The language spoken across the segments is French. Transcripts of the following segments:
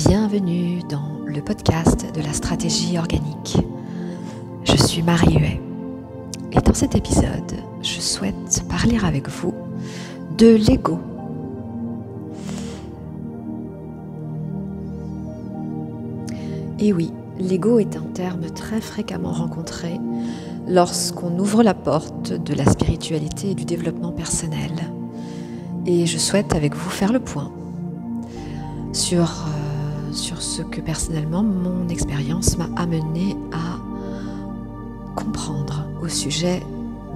Bienvenue dans le podcast de la stratégie organique. Je suis Marie Huet et dans cet épisode, je souhaite parler avec vous de l'ego. Et oui, l'ego est un terme très fréquemment rencontré lorsqu'on ouvre la porte de la spiritualité et du développement personnel. Et je souhaite avec vous faire le point sur ce que personnellement mon expérience m'a amené à comprendre au sujet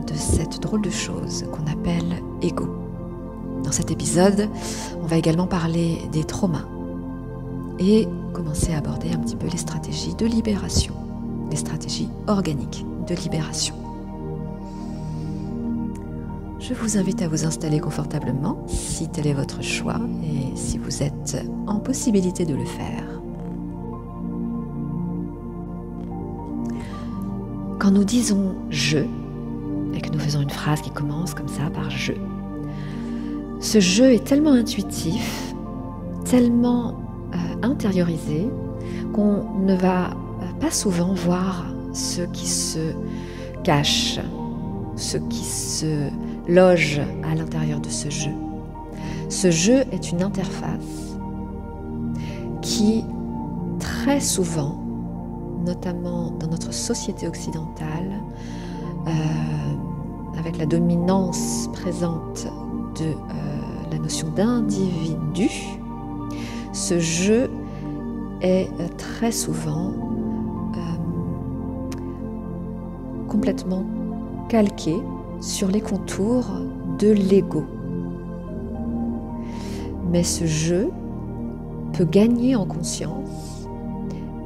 de cette drôle de chose qu'on appelle ego. Dans cet épisode, on va également parler des traumas et commencer à aborder un petit peu les stratégies de libération, les stratégies organiques de libération. Je vous invite à vous installer confortablement si tel est votre choix et si vous êtes en possibilité de le faire. Quand nous disons « je » et que nous faisons une phrase qui commence comme ça par « je », ce « je » est tellement intuitif, tellement intériorisé qu'on ne va pas souvent voir ce qui se cache, ce qui se loge à l'intérieur de ce jeu. Ce jeu est une interface qui, très souvent, notamment dans notre société occidentale, avec la dominance présente de la notion d'individu, ce jeu est très souvent complètement calqué sur les contours de l'ego. Mais ce jeu peut gagner en conscience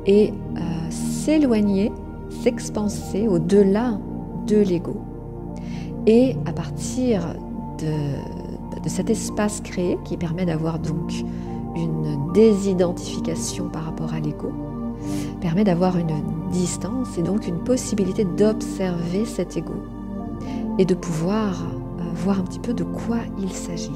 et s'éloigner, s'expanser au-delà de l'ego. Et à partir de cet espace créé qui permet d'avoir donc une désidentification par rapport à l'ego, permet d'avoir une distance et donc une possibilité d'observer cet ego et de pouvoir voir un petit peu de quoi il s'agit.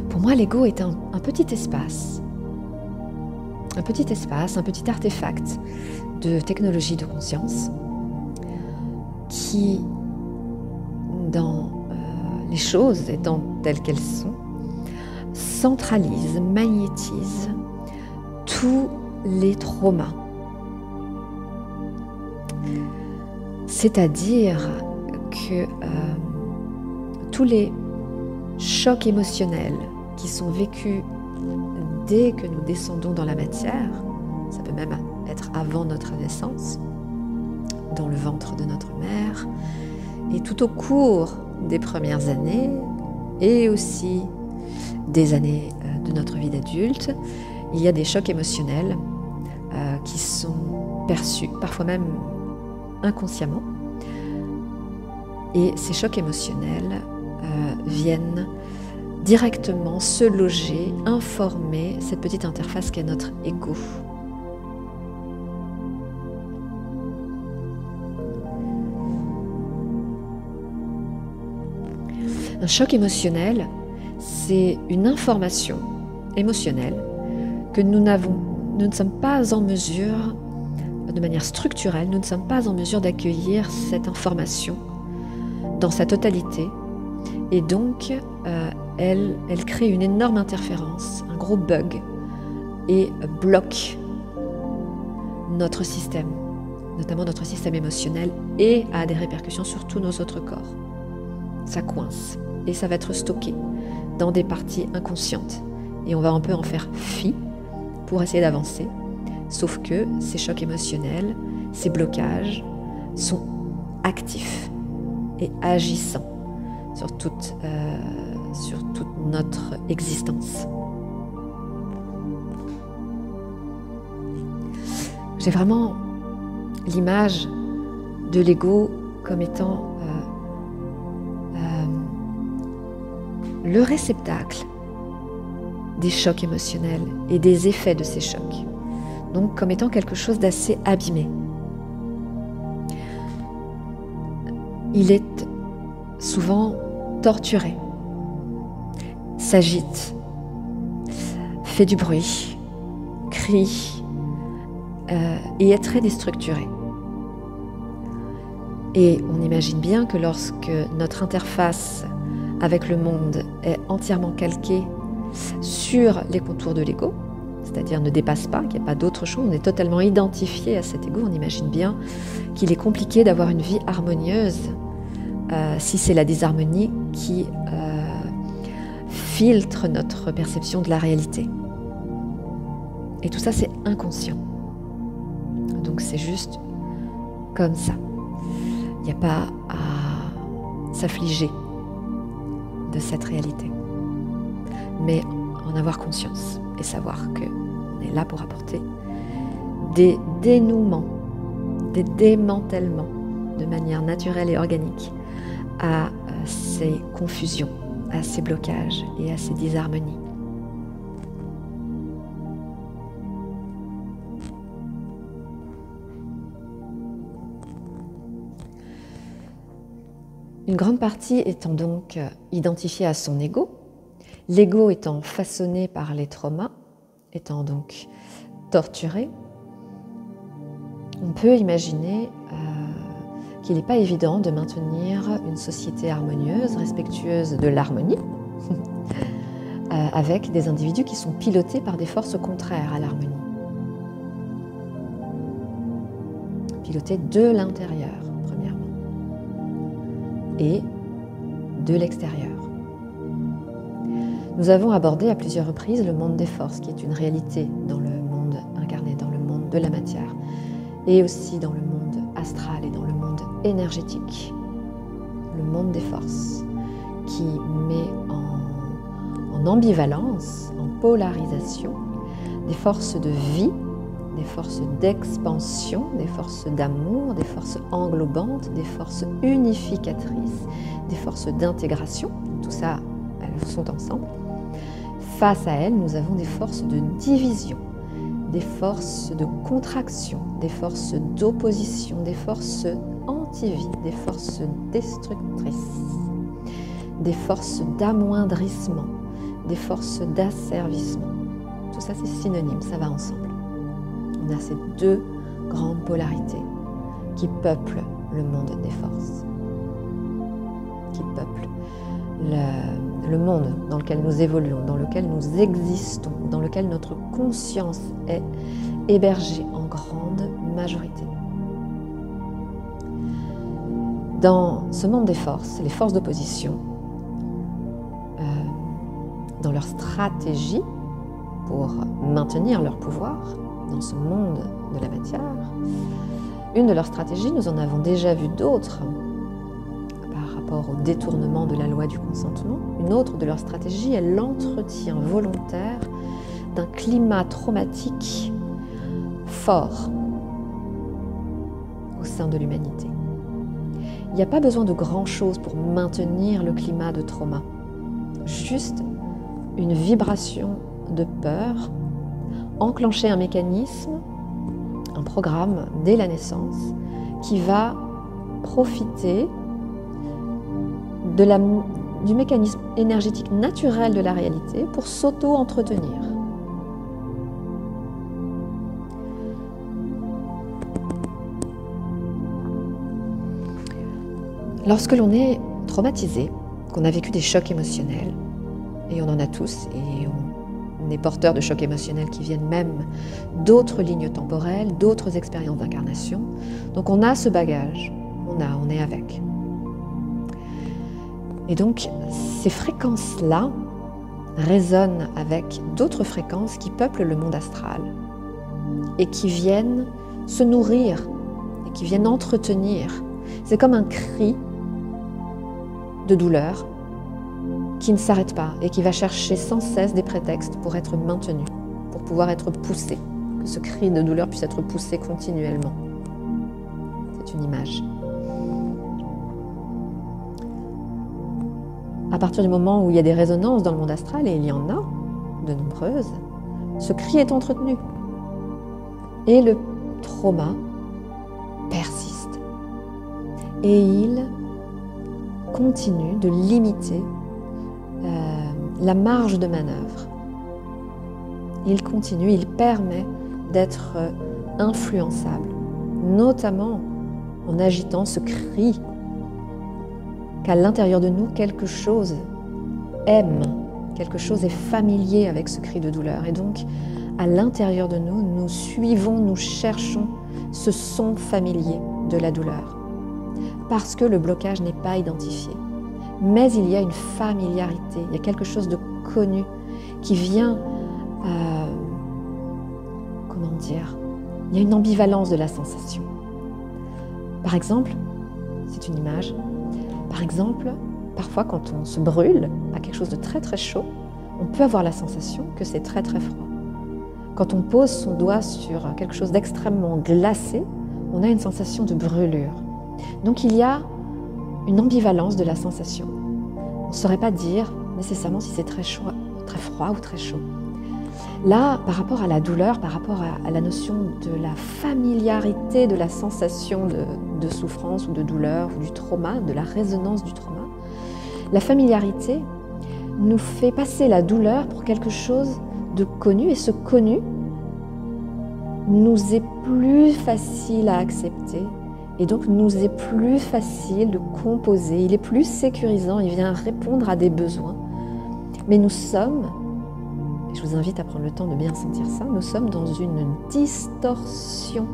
Pour moi, l'ego est un petit espace, un petit artefact de technologie de conscience qui, dans les choses étant telles qu'elles sont, centralise, magnétise tous les traumas. C'est-à-dire que tous les chocs émotionnels qui sont vécus dès que nous descendons dans la matière, ça peut même être avant notre naissance, dans le ventre de notre mère, et tout au cours des premières années, et aussi des années de notre vie d'adulte, il y a des chocs émotionnels qui sont perçus, parfois même inconsciemment. Et ces chocs émotionnels viennent directement se loger, informer cette petite interface qu'est notre ego. Un choc émotionnel, c'est une information émotionnelle que nous ne sommes pas en mesure, de manière structurelle, nous ne sommes pas en mesure d'accueillir cette information dans sa totalité. Et donc, elle crée une énorme interférence, un gros bug, et bloque notre système, notamment notre système émotionnel, et a des répercussions sur tous nos autres corps. Ça coince, et ça va être stocké dans des parties inconscientes. Et on va un peu en faire fi pour essayer d'avancer. Sauf que ces chocs émotionnels, ces blocages sont actifs et agissants sur toute notre existence. J'ai vraiment l'image de l'ego comme étant le réceptacle des chocs émotionnels et des effets de ces chocs. Donc comme étant quelque chose d'assez abîmé. Il est souvent torturé, s'agite, fait du bruit, crie et est très déstructuré. Et on imagine bien que lorsque notre interface avec le monde est entièrement calquée sur les contours de l'ego, c'est-à-dire ne dépasse pas, qu'il n'y a pas d'autre chose, on est totalement identifié à cet ego, on imagine bien qu'il est compliqué d'avoir une vie harmonieuse si c'est la désharmonie qui filtre notre perception de la réalité. Et tout ça, c'est inconscient. Donc c'est juste comme ça. Il n'y a pas à s'affliger de cette réalité, mais en avoir conscience et savoir qu'on est là pour apporter des dénouements, des démantèlements de manière naturelle et organique à ces confusions, à ces blocages et à ces disharmonies. Une grande partie étant donc identifiée à son ego, l'ego étant façonné par les traumas, étant donc torturé, on peut imaginer qu'il n'est pas évident de maintenir une société harmonieuse, respectueuse de l'harmonie, avec des individus qui sont pilotés par des forces contraires à l'harmonie. Pilotés de l'intérieur, premièrement, et de l'extérieur. Nous avons abordé à plusieurs reprises le monde des forces, qui est une réalité dans le monde incarné, dans le monde de la matière, et aussi dans le monde astral et dans le monde énergétique. Le monde des forces, qui met en ambivalence, en polarisation, des forces de vie, des forces d'expansion, des forces d'amour, des forces englobantes, des forces unificatrices, des forces d'intégration. Tout ça, elles sont ensemble. Face à elles, nous avons des forces de division, des forces de contraction, des forces d'opposition, des forces anti-vie, des forces destructrices, des forces d'amoindrissement, des forces d'asservissement. Tout ça, c'est synonyme, ça va ensemble. On a ces deux grandes polarités qui peuplent le monde des forces, qui peuplent le monde dans lequel nous évoluons, dans lequel nous existons, dans lequel notre conscience est hébergée en grande majorité. Dans ce monde des forces, les forces d'opposition, dans leur stratégie pour maintenir leur pouvoir dans ce monde de la matière, une de leurs stratégies, nous en avons déjà vu d'autres par rapport au détournement de la loi du consentement. Une autre de leurs stratégies est l'entretien volontaire d'un climat traumatique fort au sein de l'humanité. Il n'y a pas besoin de grand-chose pour maintenir le climat de trauma. Juste une vibration de peur, enclencher un mécanisme, un programme dès la naissance qui va profiter du mécanisme énergétique naturel de la réalité pour s'auto-entretenir. Lorsque l'on est traumatisé, qu'on a vécu des chocs émotionnels, et on en a tous, et on est porteur de chocs émotionnels qui viennent même d'autres lignes temporelles, d'autres expériences d'incarnation. Donc on a ce bagage, on est avec. Et donc ces fréquences-là résonnent avec d'autres fréquences qui peuplent le monde astral et qui viennent se nourrir et qui viennent entretenir. C'est comme un cri de douleur qui ne s'arrête pas et qui va chercher sans cesse des prétextes pour être maintenu, pour pouvoir être poussé, que ce cri de douleur puisse être poussé continuellement. C'est une image. À partir du moment où il y a des résonances dans le monde astral, et il y en a de nombreuses, ce cri est entretenu. Et le trauma persiste. Et il continue de limiter la marge de manœuvre. Il continue, il permet d'être influençable, notamment en agitant ce cri qu'à l'intérieur de nous, quelque chose aime, quelque chose est familier avec ce cri de douleur. Et donc, à l'intérieur de nous, nous suivons, nous cherchons ce son familier de la douleur. Parce que le blocage n'est pas identifié. Mais il y a une familiarité, il y a quelque chose de connu qui vient, comment dire, il y a une ambivalence de la sensation. Par exemple, c'est une image, par exemple, parfois quand on se brûle à quelque chose de très très chaud, on peut avoir la sensation que c'est très très froid. Quand on pose son doigt sur quelque chose d'extrêmement glacé, on a une sensation de brûlure. Donc il y a une ambivalence de la sensation. On ne saurait pas dire nécessairement si c'est très chaud, très froid ou très chaud. Là, par rapport à la douleur, par rapport à la notion de la familiarité de la sensation de souffrance ou de douleur ou du trauma, de la résonance du trauma, la familiarité nous fait passer la douleur pour quelque chose de connu, et ce connu nous est plus facile à accepter et donc nous est plus facile de composer, il est plus sécurisant, il vient répondre à des besoins. Mais nous sommes, et je vous invite à prendre le temps de bien sentir ça, nous sommes dans une distorsion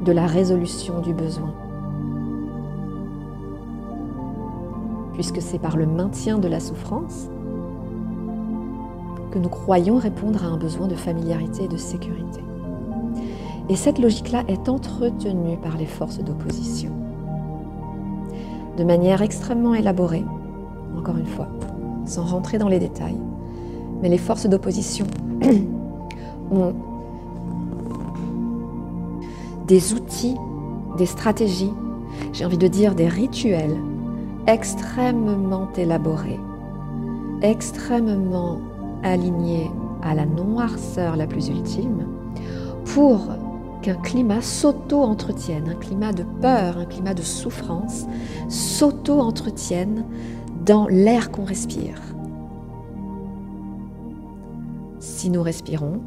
de la résolution du besoin. Puisque c'est par le maintien de la souffrance que nous croyons répondre à un besoin de familiarité et de sécurité. Et cette logique-là est entretenue par les forces d'opposition. De manière extrêmement élaborée, encore une fois, sans rentrer dans les détails, mais les forces d'opposition ont des outils, des stratégies, j'ai envie de dire des rituels extrêmement élaborés, extrêmement alignés à la noirceur la plus ultime, pour qu'un climat s'auto-entretienne, un climat de peur, un climat de souffrance, s'auto-entretienne dans l'air qu'on respire. Si nous respirons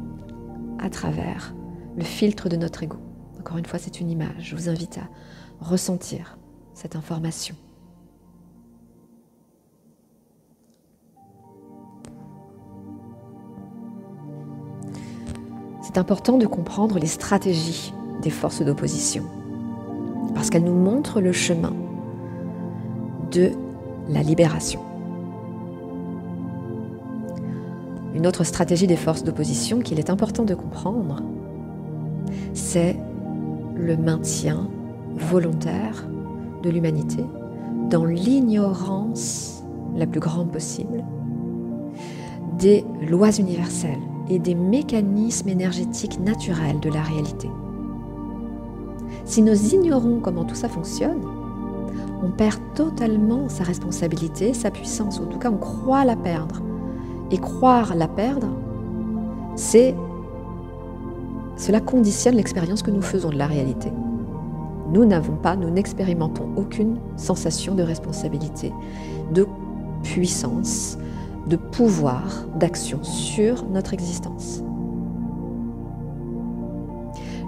à travers le filtre de notre ego. Encore une fois, c'est une image. Je vous invite à ressentir cette information. C'est important de comprendre les stratégies des forces d'opposition, parce qu'elles nous montrent le chemin de la libération. Une autre stratégie des forces d'opposition qu'il est important de comprendre, c'est le maintien volontaire de l'humanité dans l'ignorance la plus grande possible des lois universelles et des mécanismes énergétiques naturels de la réalité. Si nous ignorons comment tout ça fonctionne, on perd totalement sa responsabilité, sa puissance, ou en tout cas on croit la perdre. Et croire la perdre, cela conditionne l'expérience que nous faisons de la réalité. Nous n'expérimentons aucune sensation de responsabilité, de puissance, de pouvoir, d'action sur notre existence.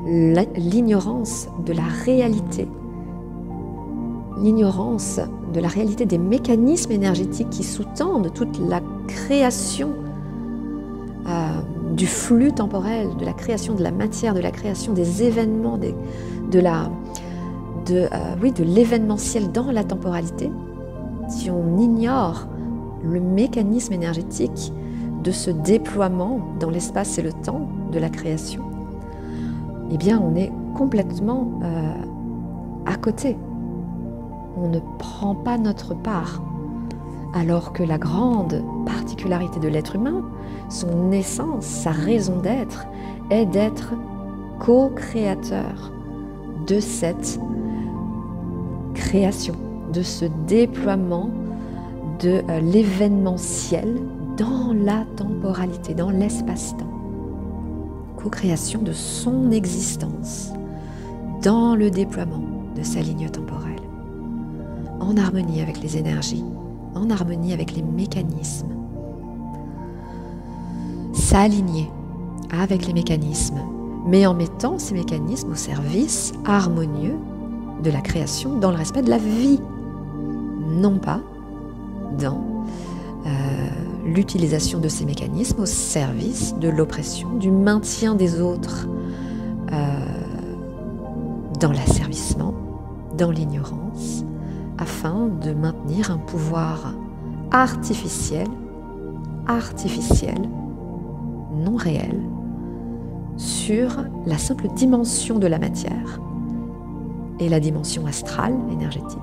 L'ignorance de la réalité, l'ignorance de la réalité des mécanismes énergétiques qui sous-tendent toute la création du flux temporel, de la création de la matière, de la création des événements, de l'événementiel dans la temporalité. Si on ignore le mécanisme énergétique de ce déploiement dans l'espace et le temps de la création, eh bien on est complètement à côté. On ne prend pas notre part. Alors que la grande particularité de l'être humain, son essence, sa raison d'être, est d'être co-créateur de cette création, de ce déploiement de l'événementiel dans la temporalité, dans l'espace-temps. Co-création de son existence dans le déploiement de sa ligne temporelle. en harmonie avec les énergies, en harmonie avec les mécanismes. S'aligner avec les mécanismes, mais en mettant ces mécanismes au service harmonieux de la création dans le respect de la vie, non pas dans l'utilisation de ces mécanismes au service de l'oppression, du maintien des autres dans l'asservissement, dans l'ignorance, afin de maintenir un pouvoir artificiel, non réel, sur la simple dimension de la matière et la dimension astrale, énergétique,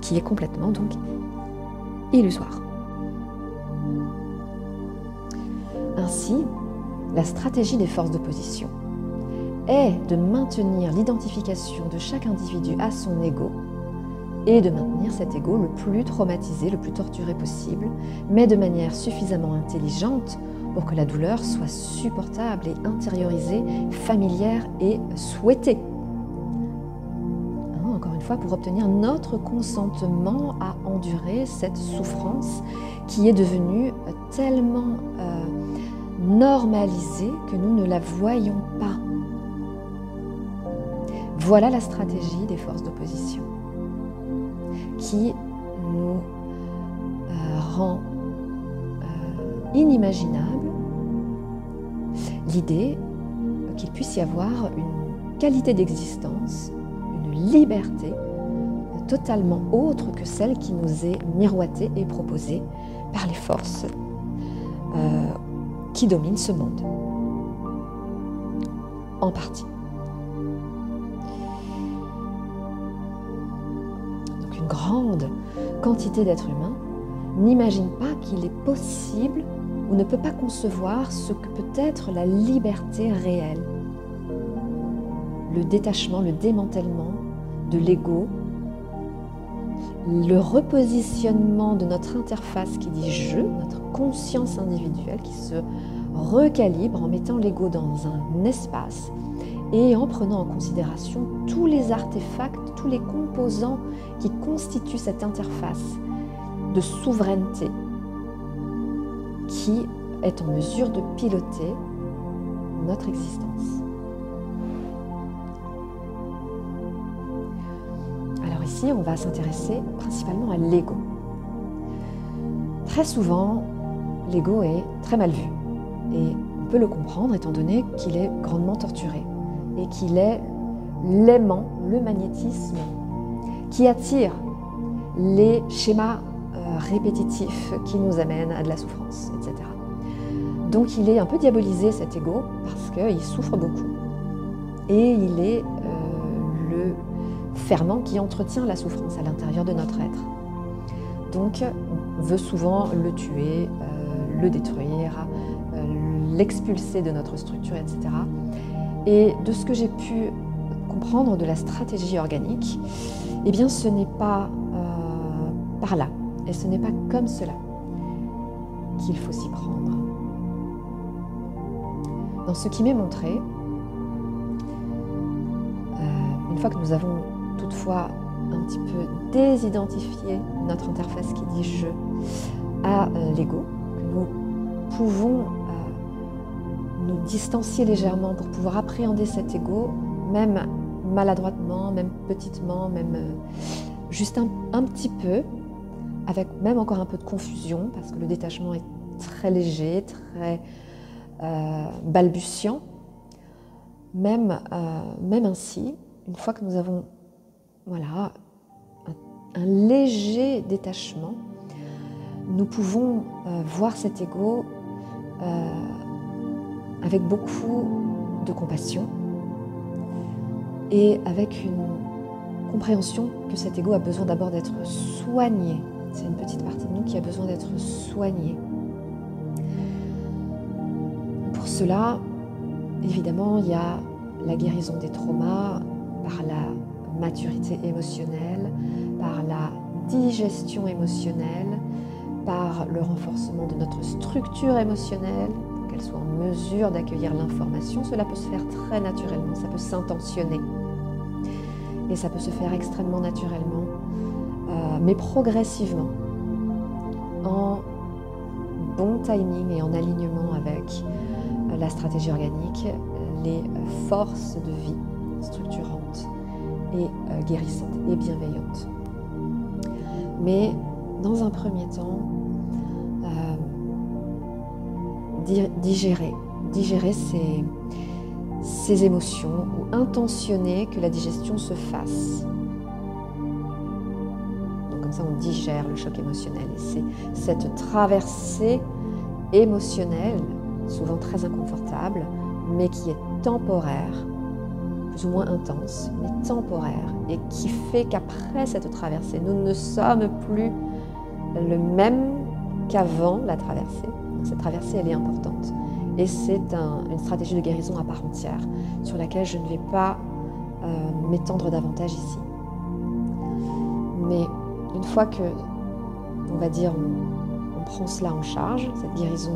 qui est complètement donc illusoire. Ainsi, la stratégie des forces d'opposition est de maintenir l'identification de chaque individu à son ego et de maintenir cet ego le plus traumatisé, le plus torturé possible, mais de manière suffisamment intelligente pour que la douleur soit supportable et intériorisée, familière et souhaitée. Encore une fois, pour obtenir notre consentement à endurer cette souffrance qui est devenue tellement normalisée que nous ne la voyons pas. Voilà la stratégie des forces d'opposition qui nous rend inimaginable l'idée qu'il puisse y avoir une qualité d'existence, une liberté totalement autre que celle qui nous est miroitée et proposée par les forces qui dominent ce monde, en partie. Donc une grande quantité d'êtres humains n'imagine pas qu'il est possible ou ne peut pas concevoir ce que peut être la liberté réelle. Le détachement, le démantèlement de l'ego, le repositionnement de notre interface qui dit « je », notre conscience individuelle qui se recalibre en mettant l'ego dans un espace et en prenant en considération tous les artefacts, tous les composants qui constituent cette interface de souveraineté qui est en mesure de piloter notre existence. Alors ici, on va s'intéresser principalement à l'ego. Très souvent, l'ego est très mal vu et on peut le comprendre étant donné qu'il est grandement torturé et qu'il est l'aimant, le magnétisme qui attire les schémas répétitifs qui nous amènent à de la souffrance, etc. Donc il est un peu diabolisé cet ego parce qu'il souffre beaucoup et il est le ferment qui entretient la souffrance à l'intérieur de notre être. Donc on veut souvent le tuer, le détruire, l'expulser de notre structure, etc. Et de ce que j'ai pu comprendre de la stratégie organique, eh bien ce n'est pas par là. Et ce n'est pas comme cela qu'il faut s'y prendre. Dans ce qui m'est montré, une fois que nous avons toutefois un petit peu désidentifié notre interface qui dit « je » à l'ego, que nous pouvons nous distancier légèrement pour pouvoir appréhender cet ego, même maladroitement, même petitement, même juste un petit peu, avec même encore un peu de confusion, parce que le détachement est très léger, très balbutiant. Même ainsi, une fois que nous avons un léger détachement, nous pouvons voir cet ego avec beaucoup de compassion et avec une compréhension que cet ego a besoin d'abord d'être soigné. C'est une petite partie de nous qui a besoin d'être soignée. Pour cela, évidemment, il y a la guérison des traumas par la maturité émotionnelle, par la digestion émotionnelle, par le renforcement de notre structure émotionnelle, pour qu'elle soit en mesure d'accueillir l'information. Cela peut se faire très naturellement, ça peut s'intentionner. Et ça peut se faire extrêmement naturellement, mais progressivement, en bon timing et en alignement avec la stratégie organique, les forces de vie structurantes et guérissantes et bienveillantes. Mais dans un premier temps, digérer ces émotions ou intentionner que la digestion se fasse. Donc comme ça, on digère le choc émotionnel. Et c'est cette traversée émotionnelle, souvent très inconfortable, mais qui est temporaire, plus ou moins intense, mais temporaire, et qui fait qu'après cette traversée, nous ne sommes plus le même qu'avant la traversée. Donc cette traversée, elle est importante. Et c'est une stratégie de guérison à part entière, sur laquelle je ne vais pas m'étendre davantage ici. Mais une fois que, on va dire, on prend cela en charge, cette guérison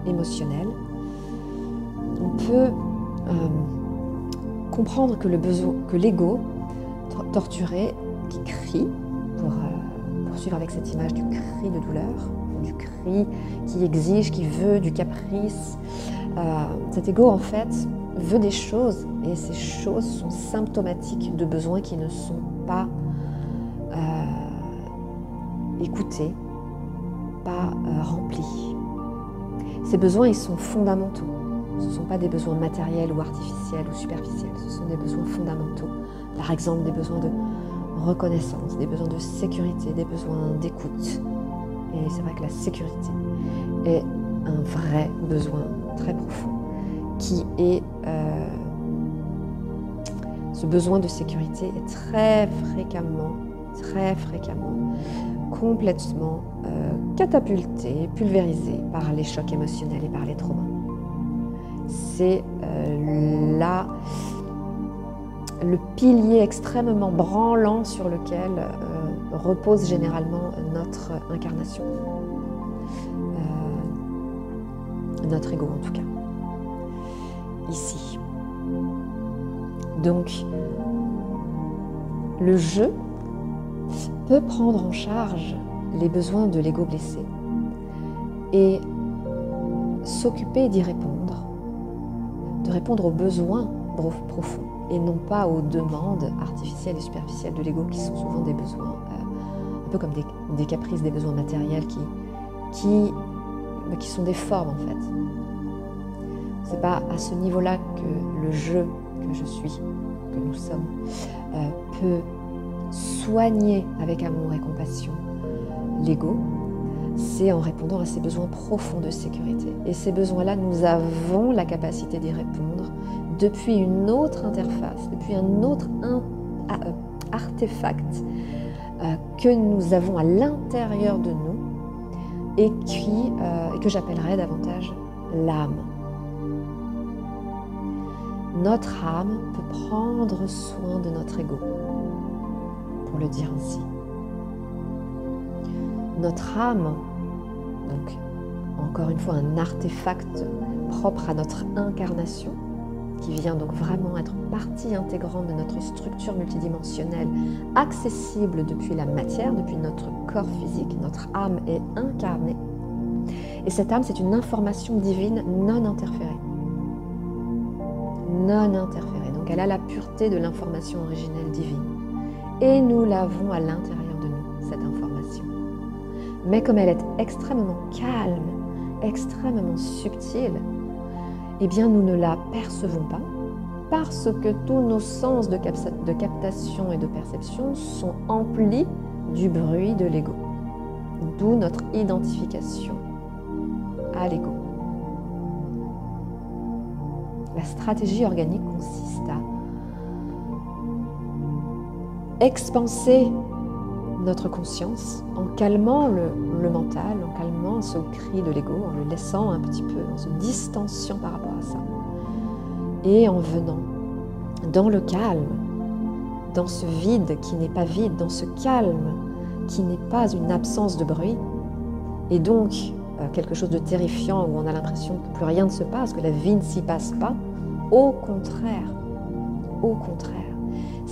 émotionnelle, on peut comprendre que l'ego torturé, qui crie, pour poursuivre avec cette image du cri de douleur, du cri qui exige, qui veut, du caprice, cet ego en fait veut des choses, et ces choses sont symptomatiques de besoins qui ne sont pas écoutés, pas remplis. Ces besoins, ils sont fondamentaux. Ce ne sont pas des besoins matériels ou artificiels ou superficiels, ce sont des besoins fondamentaux. Par exemple, des besoins de reconnaissance, des besoins de sécurité, des besoins d'écoute. Et c'est vrai que la sécurité est un vrai besoin très profond, qui est ce besoin de sécurité est très fréquemment complètement catapulté, pulvérisé par les chocs émotionnels et par les traumas. C'est le pilier extrêmement branlant sur lequel repose généralement notre incarnation, notre ego en tout cas, ici. Donc, le jeu peut prendre en charge les besoins de l'ego blessé et s'occuper d'y répondre, de répondre aux besoins profonds et non pas aux demandes artificielles et superficielles de l'ego qui sont souvent des besoins, un peu comme des caprices, des besoins matériels qui sont des formes en fait. C'est pas à ce niveau-là que le jeu que je suis, que nous sommes, peut soigner avec amour et compassion l'ego. C'est en répondant à ces besoins profonds de sécurité. Et ces besoins-là, nous avons la capacité d'y répondre depuis une autre interface, depuis un autre artefact que nous avons à l'intérieur de nous et que j'appellerais davantage l'âme. Notre âme peut prendre soin de notre ego, pour le dire ainsi. Notre âme, donc encore une fois un artefact propre à notre incarnation, qui vient donc vraiment être partie intégrante de notre structure multidimensionnelle, accessible depuis la matière, depuis notre corps physique. Notre âme est incarnée. Et cette âme, c'est une information divine non interférée. Non interférée. Donc elle a la pureté de l'information originelle divine. Et nous l'avons à l'intérieur de nous, cette information. Mais comme elle est extrêmement calme, extrêmement subtile, eh bien nous ne la percevons pas parce que tous nos sens de captation et de perception sont emplis du bruit de l'ego. D'où notre identification à l'ego. La stratégie organique consiste à expanser notre conscience en calmant le mental, en calmant ce cri de l'ego, en le laissant un petit peu, en se distanciant par rapport à ça. Et en venant dans le calme, dans ce vide qui n'est pas vide, dans ce calme qui n'est pas une absence de bruit, et donc quelque chose de terrifiant où on a l'impression que plus rien ne se passe, que la vie ne s'y passe pas. Au contraire,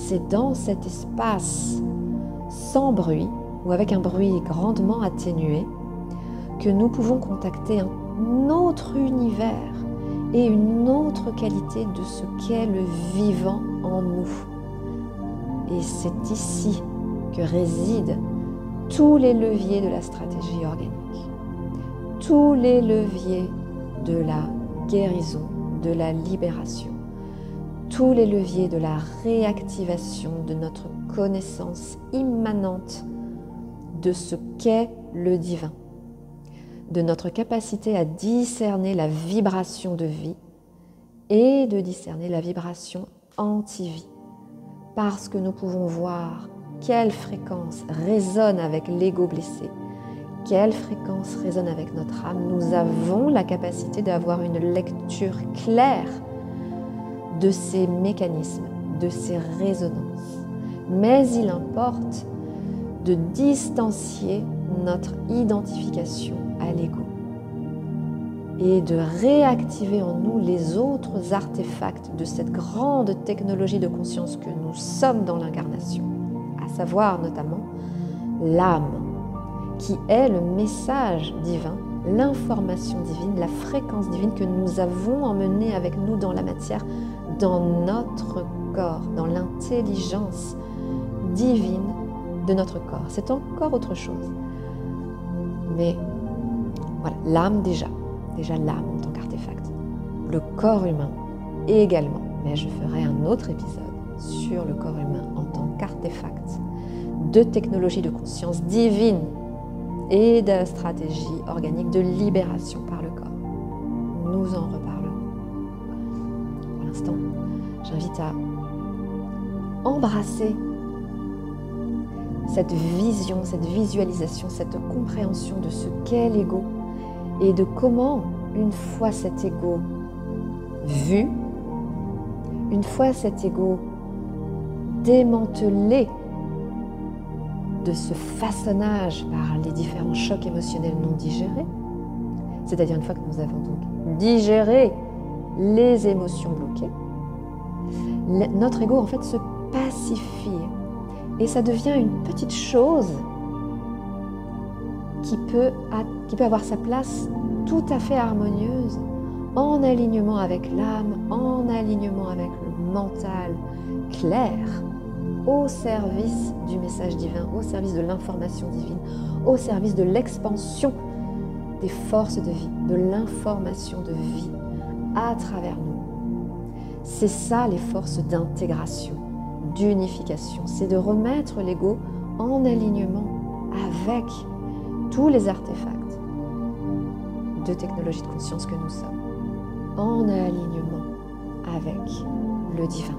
c'est dans cet espace sans bruit ou avec un bruit grandement atténué que nous pouvons contacter un autre univers et une autre qualité de ce qu'est le vivant en nous. Et c'est ici que résident tous les leviers de la stratégie organique, tous les leviers de la guérison, de la libération, tous les leviers de la réactivation de notre connaissance immanente de ce qu'est le divin, de notre capacité à discerner la vibration de vie et de discerner la vibration anti-vie, parce que nous pouvons voir quelle fréquence résonne avec l'ego blessé, quelle fréquence résonne avec notre âme. Nous avons la capacité d'avoir une lecture claire de ces mécanismes, de ces résonances. Mais il importe de distancier notre identification à l'ego et de réactiver en nous les autres artefacts de cette grande technologie de conscience que nous sommes dans l'incarnation, à savoir notamment l'âme, qui est le message divin, l'information divine, la fréquence divine que nous avons emmenée avec nous dans la matière, dans notre corps, dans l'intelligence divine de notre corps. C'est encore autre chose. Mais voilà, l'âme déjà l'âme en tant qu'artefact. Le corps humain également, mais je ferai un autre épisode sur le corps humain en tant qu'artefact de technologie de conscience divine et de stratégie organique de libération par le corps. Nous en reparlerons. Pour l'instant, j'invite à embrasser cette vision, cette visualisation, cette compréhension de ce qu'est l'ego et de comment, une fois cet ego vu, une fois cet ego démantelé de ce façonnage par les différents chocs émotionnels non digérés, c'est-à-dire une fois que nous avons donc digéré les émotions bloquées, notre ego en fait se pacifie et ça devient une petite chose qui peut avoir sa place tout à fait harmonieuse, en alignement avec l'âme, en alignement avec le mental clair, au service du message divin, au service de l'information divine, au service de l'expansion des forces de vie, de l'information de vie à travers nous. C'est ça les forces d'intégration, d'unification, c'est de remettre l'ego en alignement avec tous les artefacts de technologie de conscience que nous sommes, en alignement avec le divin.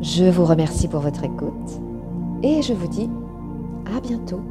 Je vous remercie pour votre écoute et je vous dis à bientôt.